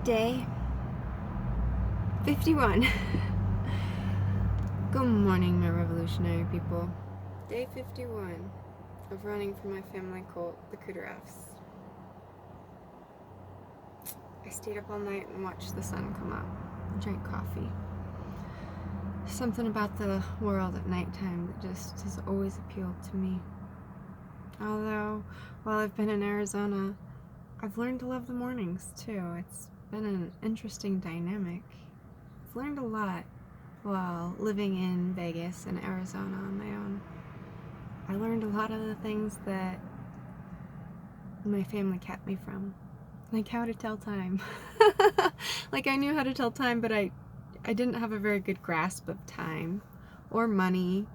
Day 51. Good morning, my revolutionary people. Day 51 of running from my family cult, the Critter F's. I stayed up all night and watched the sun come up, drank coffee. Something about the world at nighttime that just has always appealed to me. Although, while I've been in Arizona, I've learned to love the mornings too. It's been an interesting dynamic. I've learned a lot while living in Vegas and Arizona on my own. I learned a lot of the things that my family kept me from. Like how to tell time. Like I knew how to tell time, but I didn't have a very good grasp of time or money.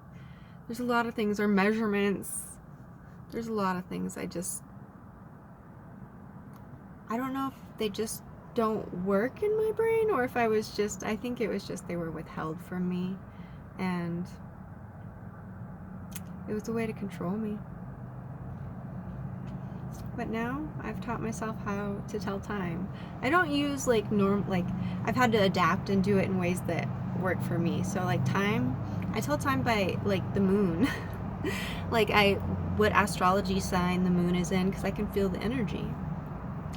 There's a lot of things, or measurements. There's a lot of things I don't know if they just don't work in my brain, or if I think it was just they were withheld from me, and it was a way to control me. But now I've taught myself how to tell time. I don't use I've had to adapt and do it in ways that work for me. So time, I tell time by the moon. What astrology sign the moon is in, because I can feel the energy.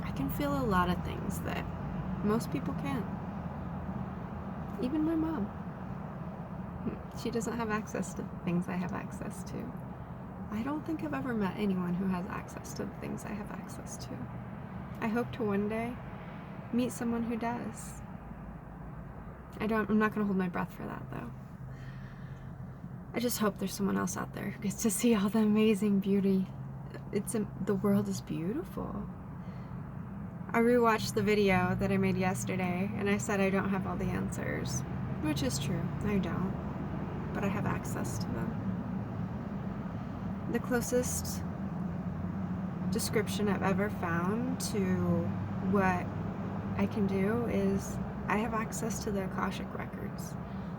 I can feel a lot of things that most people can't. Even my mom. She doesn't have access to things I have access to. I don't think I've ever met anyone who has access to the things I have access to. I hope to one day meet someone who does. I'm not going to hold my breath for that, though. I just hope there's someone else out there who gets to see all the amazing beauty. The world is beautiful. I rewatched the video that I made yesterday, and I said I don't have all the answers, which is true. I don't, but I have access to them. The closest description I've ever found to what I can do is I have access to the Akashic records.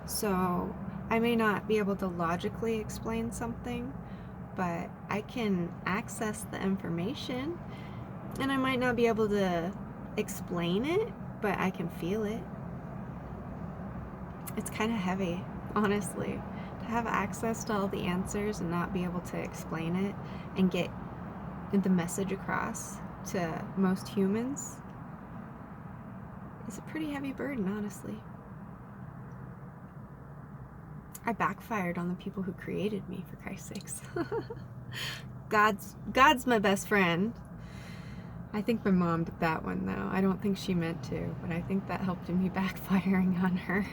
So I may not be able to logically explain something, but I can access the information. And I might not be able to explain it, but I can feel it. It's kind of heavy, honestly. To have access to all the answers and not be able to explain it and get the message across to most humans is a pretty heavy burden, honestly. I backfired on the people who created me, for Christ's sakes. God's my best friend. I think my mom did that one, though. I don't think she meant to, but I think that helped in me backfiring on her.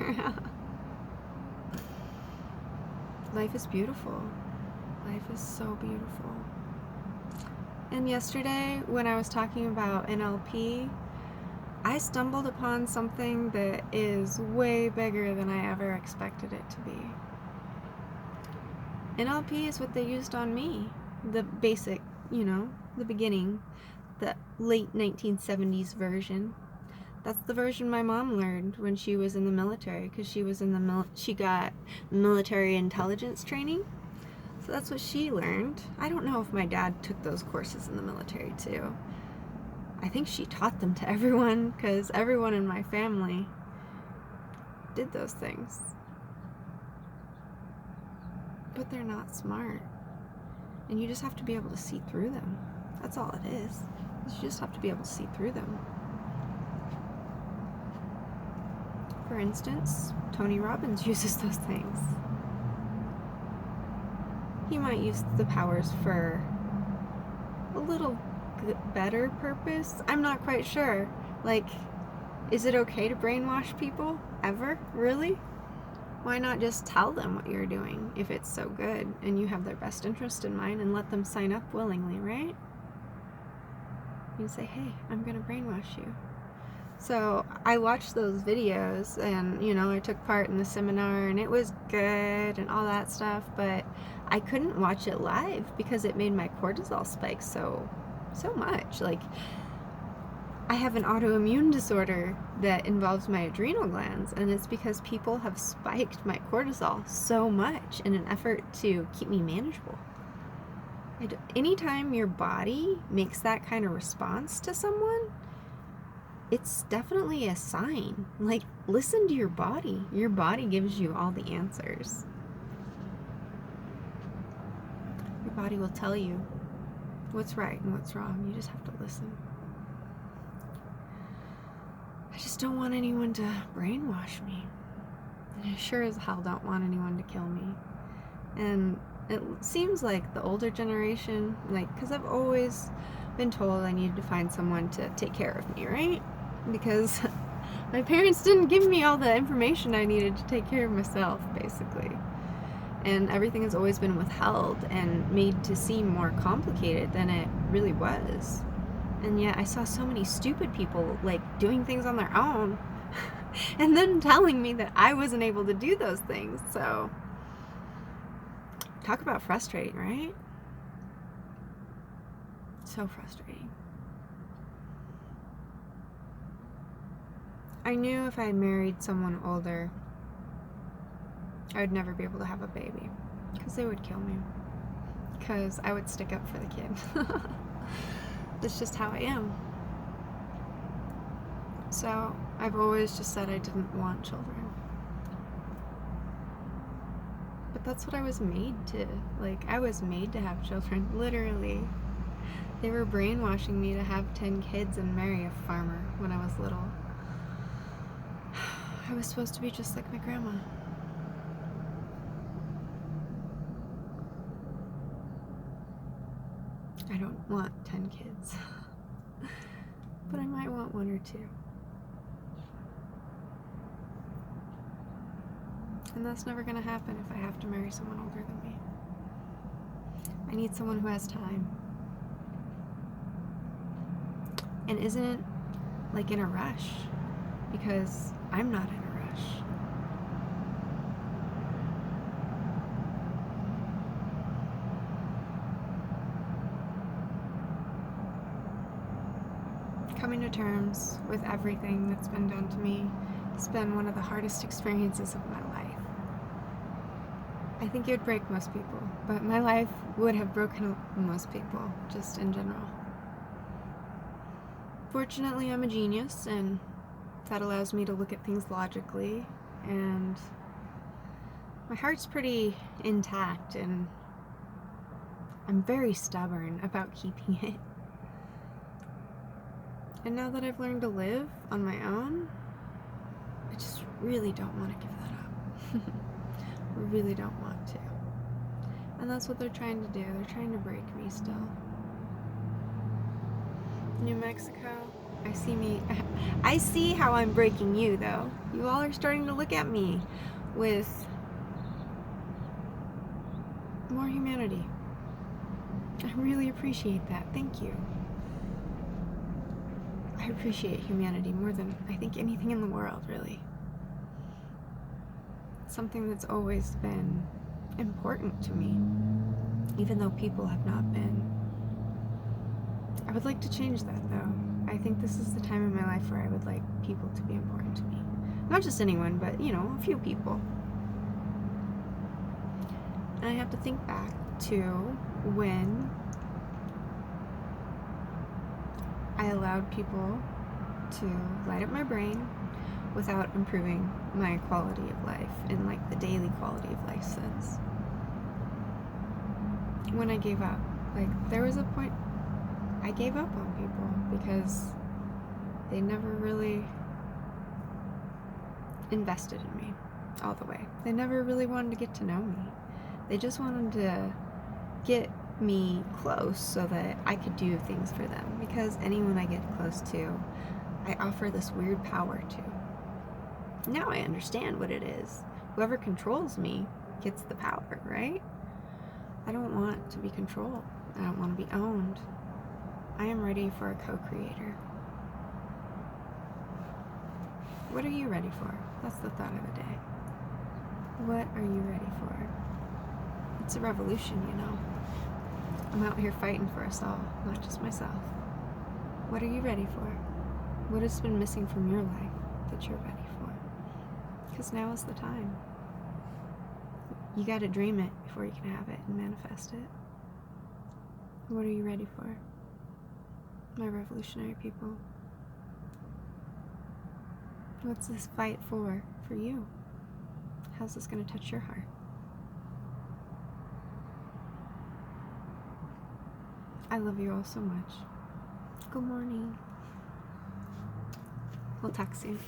Life is beautiful. Life is so beautiful. And yesterday, when I was talking about NLP, I stumbled upon something that is way bigger than I ever expected it to be. NLP is what they used on me. The basic, the beginning. The late 1970s version. That's the version my mom learned when she was in the military, because she got military intelligence training. So that's what she learned. I don't know if my dad took those courses in the military too. I think she taught them to everyone, because everyone in my family did those things. But they're not smart. And you just have to be able to see through them. That's all it is. You just have to be able to see through them. For instance, Tony Robbins uses those things. He might use the powers for a little better purpose. I'm not quite sure. Is it okay to brainwash people? Ever? Really? Why not just tell them what you're doing if it's so good and you have their best interest in mind, and let them sign up willingly, right? You say, hey, I'm going to brainwash you. So I watched those videos, and, I took part in the seminar, and it was good and all that stuff, but I couldn't watch it live because it made my cortisol spike so much. I have an autoimmune disorder that involves my adrenal glands, and it's because people have spiked my cortisol so much in an effort to keep me manageable. Anytime your body makes that kind of response to someone, it's definitely a sign. Like, listen to your body. Your body gives you all the answers. Your body will tell you what's right and what's wrong. You just have to listen. I just don't want anyone to brainwash me. And I sure as hell don't want anyone to kill me. And it seems like the older generation, like, because I've always been told I needed to find someone to take care of me, right? Because my parents didn't give me all the information I needed to take care of myself, basically. And everything has always been withheld and made to seem more complicated than it really was. And yet I saw so many stupid people, like, doing things on their own and then telling me that I wasn't able to do those things. So, talk about frustrating, right? So frustrating. I knew if I married someone older, I would never be able to have a baby. Because they would kill me. Because I would stick up for the kid. That's just how I am. So, I've always just said I didn't want children. But that's what I was made to. Like, I was made to have children, literally. They were brainwashing me to have 10 kids and marry a farmer when I was little. I was supposed to be just like my grandma. I don't want 10 kids. But I might want 1 or 2. And that's never gonna happen if I have to marry someone older than me. I need someone who has time. And isn't, like, in a rush. Because I'm not in a rush. Coming to terms with everything that's been done to me has been one of the hardest experiences of my life. I think it would break most people, but my life would have broken most people, just in general. Fortunately, I'm a genius, and that allows me to look at things logically, and my heart's pretty intact, and I'm very stubborn about keeping it. And now that I've learned to live on my own, I just really don't want to give that up. I really don't want to. And that's what they're trying to do. They're trying to break me still. New Mexico, I see how I'm breaking you, though. You all are starting to look at me with more humanity. I really appreciate that. Thank you. I appreciate humanity more than I think anything in the world, really. It's something that's always been important to me, even though people have not been. I would like to change that, though. I think this is the time in my life where I would like people to be important to me. Not just anyone, but, a few people. And I have to think back to when I allowed people to light up my brain without improving my quality of life in, like, the daily quality of life sense. When I gave up, like, there was a point I gave up on people because they never really invested in me all the way. They never really wanted to get to know me. They just wanted to get me close so that I could do things for them, because anyone I get close to, I offer this weird power to. Now I understand what it is. Whoever controls me gets the power, right? I don't want to be controlled. I don't want to be owned. I am ready for a co-creator. What are you ready for? That's the thought of the day. What are you ready for? It's a revolution, I'm out here fighting for us all, not just myself. What are you ready for? What has been missing from your life that you're ready for? Because now is the time. You gotta dream it before you can have it and manifest it. What are you ready for? My revolutionary people. What's this fight for you? How's this going to touch your heart? I love you all so much. Good morning. We'll talk soon.